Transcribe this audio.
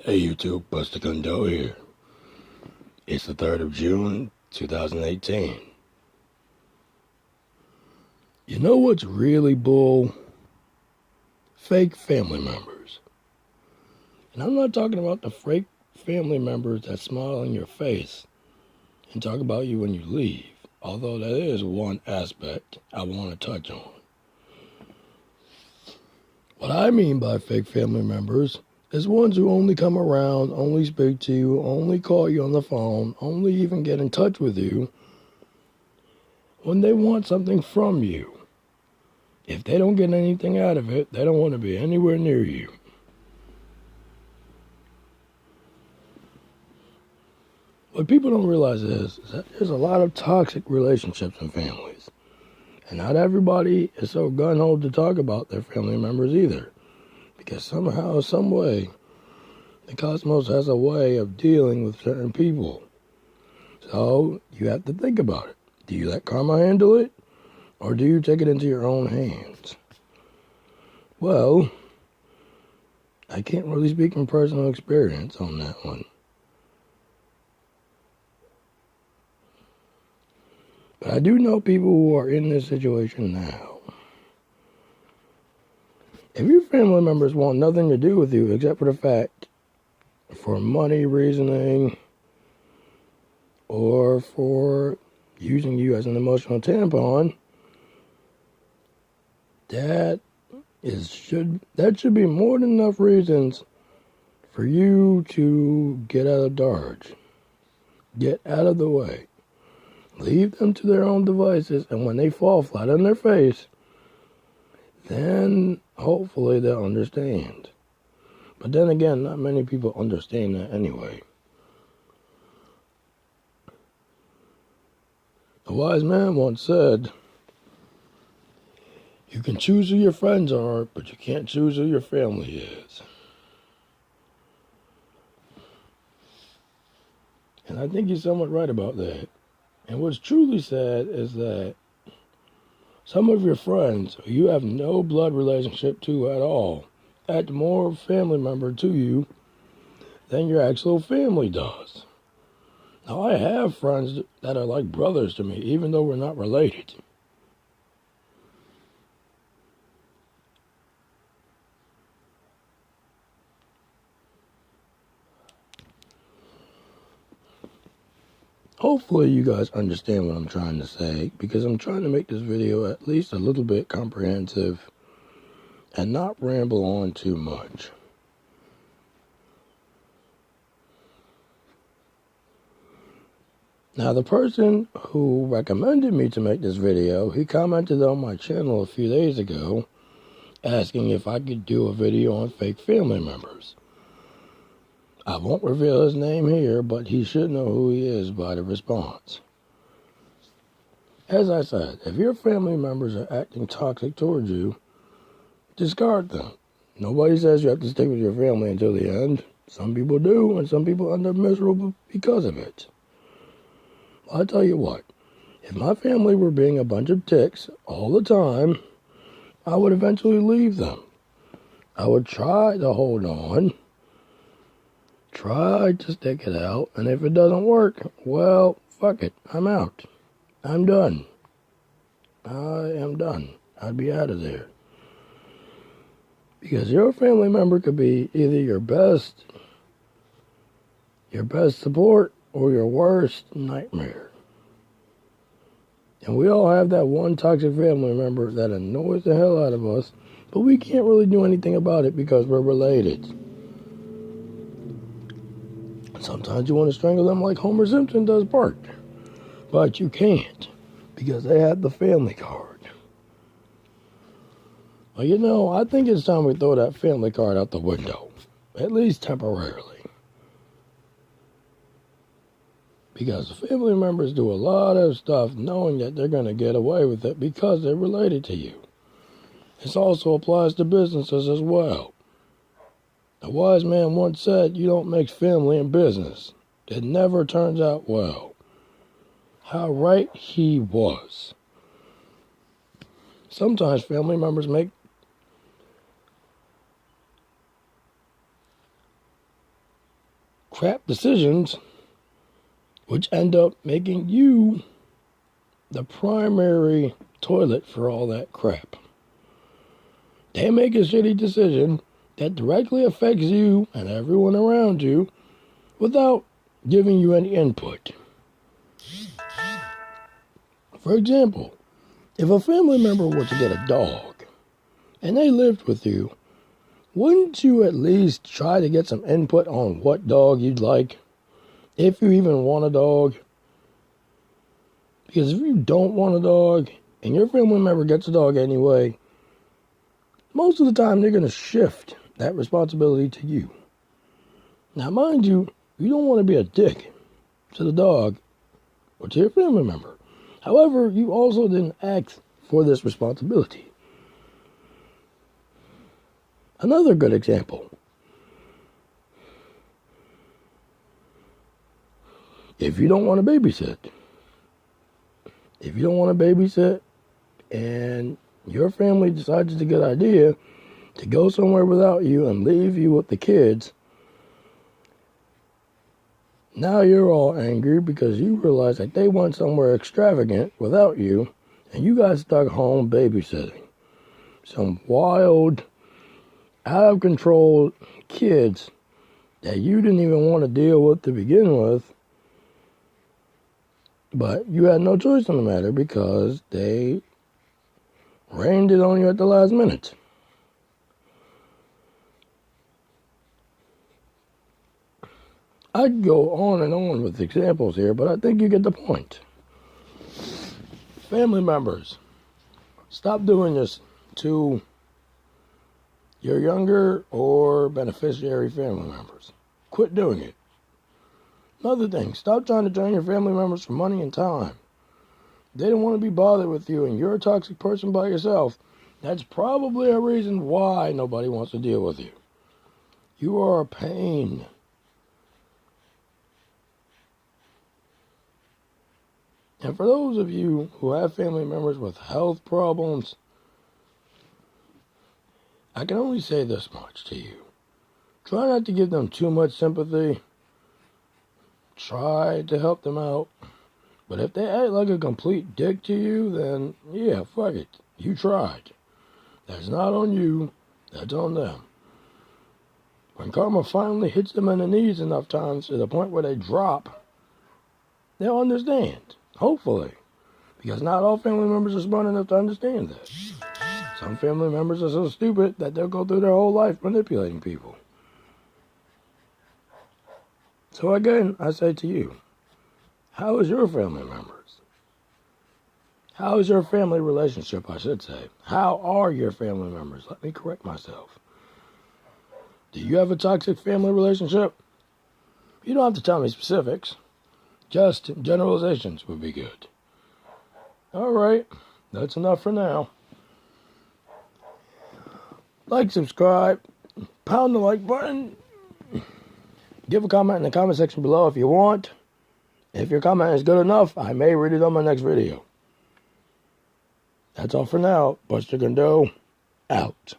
Hey YouTube, Buster Gundo here. It's the 3rd of June, 2018. You know what's really bull? Fake family members. And I'm not talking about the fake family members that smile in your face and talk about you when you leave, although that is one aspect I want to touch on. What I mean by fake family members is ones who only come around, only speak to you, only call you on the phone, only even get in touch with you when they want something from you. If they don't get anything out of it, they don't want to be anywhere near you. What people don't realize is that there's a lot of toxic relationships in families. And not everybody is so gun-ho to talk about their family members either. Because somehow, some way, the cosmos has a way of dealing with certain people. So you have to think about it. Do you let karma handle it? Or do you take it into your own hands? Well, I can't really speak from personal experience on that one. But I do know people who are in this situation now. If your family members want nothing to do with you except for the fact, for money reasoning, or for using you as an emotional tampon, that should be more than enough reasons for you to get out of Dodge. Get out of the way. Leave them to their own devices, and when they fall flat on their face, then hopefully they'll understand. But then again, not many people understand that anyway. A wise man once said, you can choose who your friends are, but you can't choose who your family is. And I think he's somewhat right about that. And what's truly sad is that some of your friends who you have no blood relationship to at all act more family member to you than your actual family does. Now, I have friends that are like brothers to me, even though we're not related. Hopefully you guys understand what I'm trying to say, because I'm trying to make this video at least a little bit comprehensive and not ramble on too much. Now, the person who recommended me to make this video, he commented on my channel a few days ago asking if I could do a video on fake family members. I won't reveal his name here, but he should know who he is by the response. As I said, if your family members are acting toxic towards you, discard them. Nobody says you have to stick with your family until the end. Some people do, and some people end up miserable because of it. I'll tell you what, if my family were being a bunch of ticks all the time, I would eventually leave them. I would try to hold on, try to stick it out, and if it doesn't work, well, fuck it, I'm out. I'm done. I am done. I'd be out of there. Because your family member could be either your best support or your worst nightmare. And we all have that one toxic family member that annoys the hell out of us, but we can't really do anything about it because we're related. Sometimes you want to strangle them like Homer Simpson does Bart, but you can't because they have the family card. Well, you know, I think it's time we throw that family card out the window, at least temporarily. Because family members do a lot of stuff knowing that they're going to get away with it because they're related to you. This also applies to businesses as well. A wise man once said, you don't mix family and business. It never turns out well. How right he was. Sometimes family members make crap decisions, which end up making you the primary toilet for all that crap. They make a shitty decision that directly affects you and everyone around you without giving you any input. For example, if a family member were to get a dog and they lived with you, wouldn't you at least try to get some input on what dog you'd like, if you even want a dog? Because if you don't want a dog and your family member gets a dog anyway, most of the time they're going to shift that responsibility to you. Now, mind you, you don't want to be a dick to the dog or to your family member. However, you also didn't ask for this responsibility. Another good example. If you don't want to babysit, and your family decides it's a good idea to go somewhere without you and leave you with the kids, now you're all angry because you realize that they went somewhere extravagant without you, and you got stuck home babysitting some wild, out of control kids that you didn't even want to deal with to begin with, but you had no choice in the matter because they rained it on you at the last minute. I'd go on and on with examples here, but I think you get the point. Family members, stop doing this to your younger or beneficiary family members. Quit doing it. Another thing, stop trying to drain your family members for money and time. They don't want to be bothered with you and you're a toxic person by yourself. That's probably a reason why nobody wants to deal with you. You are a pain. And for those of you who have family members with health problems, I can only say this much to you. Try not to give them too much sympathy. Try to help them out. But if they act like a complete dick to you, then yeah, fuck it. You tried. That's not on you. That's on them. When karma finally hits them in the knees enough times to the point where they drop, they'll understand. Hopefully. Because not all family members are smart enough to understand that. Some family members are so stupid that they'll go through their whole life manipulating people. So again, I say to you, how is your family members? How is your family relationship, I should say? How are your family members? Let me correct myself. Do you have a toxic family relationship? You don't have to tell me specifics. Just generalizations would be good. All right, that's enough for now. Like, subscribe, pound the like button. Give a comment in the comment section below if you want. If your comment is good enough, I may read it on my next video. That's all for now. Buster Gondot, out.